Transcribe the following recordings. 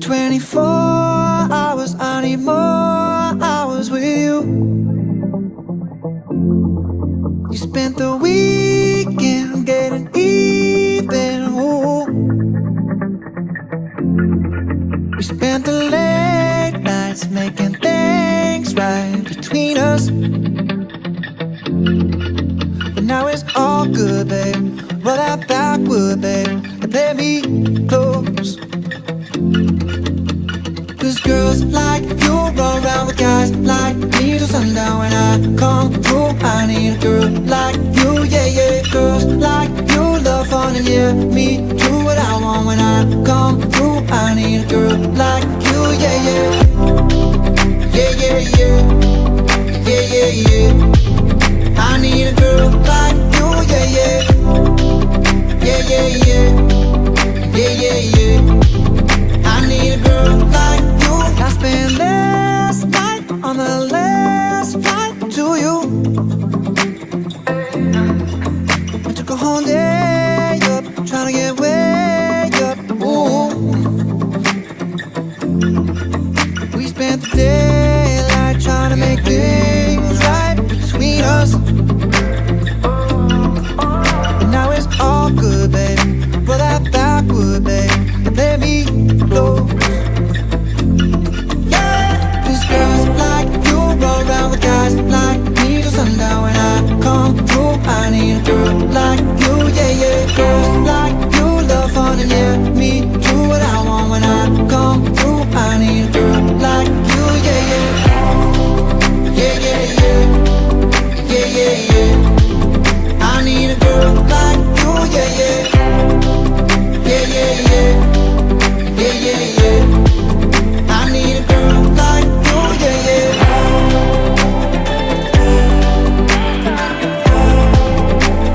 24 hours, I need more hours with you. You spent the weekend getting even, ooh. We spent the late nights making things right between us. But now it's all good, babe. Roll that backward, babe, and play me close. Cause girls like you run around with guys like me till sundown. When I come through, I need a girl like you, yeah, yeah. Girls like you love fun and yeah, me do what I want. When I come through, I need a girl like you, yeah, yeah. Yeah, yeah, yeah. Yeah, yeah, yeah. I need a girl like you, yeah, yeah. Yeah, yeah, yeah. Yeah, yeah, yeah. I need a girl like you. I spent last night on the last flight to you. I took a whole day up, trying to get way up, ooh. We spent the daylight trying to make things right between us. And now it's all good, babe. Roll that backward, babe, and let me close. Yeah, cause girls like you roll around with guys like me till sundown. When I come through, I need a girl like you, yeah, yeah. Girls like you love fun and yeah, me do what I want. When I come through, I need a girl like you, yeah, yeah. Yeah, yeah, yeah. Yeah, yeah, yeah. I need a girl like you, yeah, yeah. Yeah, yeah, yeah. Yeah, yeah, yeah. I need a girl like you, yeah, yeah.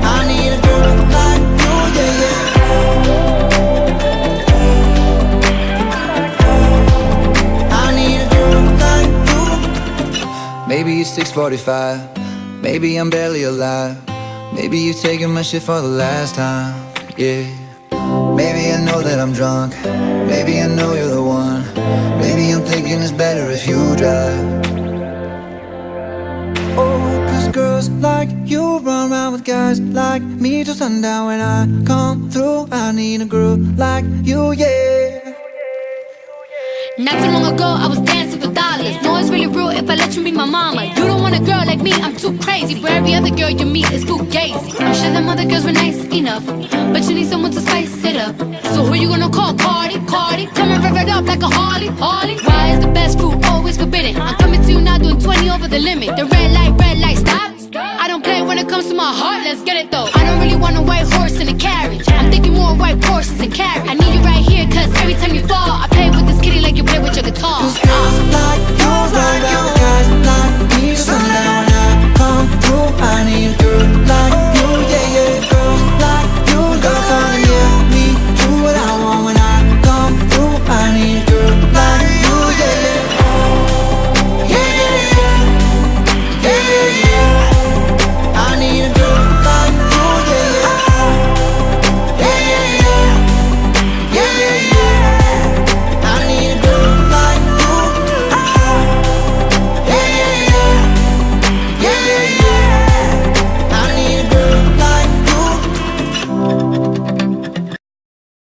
I need a girl like you, yeah, yeah. I need a girl like you. Maybe it's 6:45. Maybe I'm barely alive. Maybe you're taking my shit for the last time, yeah. Maybe I know that I'm drunk. Maybe I know you're the one. Maybe I'm thinking it's better if you drive. Oh, cause girls like you run around with guys like me till sundown. When I come through, I need a girl like you, yeah. Not too long ago, I was dancing for dollars. No, it's really real if I let you be my mama. You don't want a girl like me, I'm too crazy. Where every other girl you meet is too gazy. I'm sure them other girls were nice enough, but you need someone to spice it up. So who you gonna call? Cardi, Cardi. Come and rev it up like a Harley, Harley. Why is the best fruit always forbidden? I'm coming to you now doing 20 over the limit. The red light, stop. I don't play when it comes to my heart, let's get it though. I don't really want a white horse in a cab.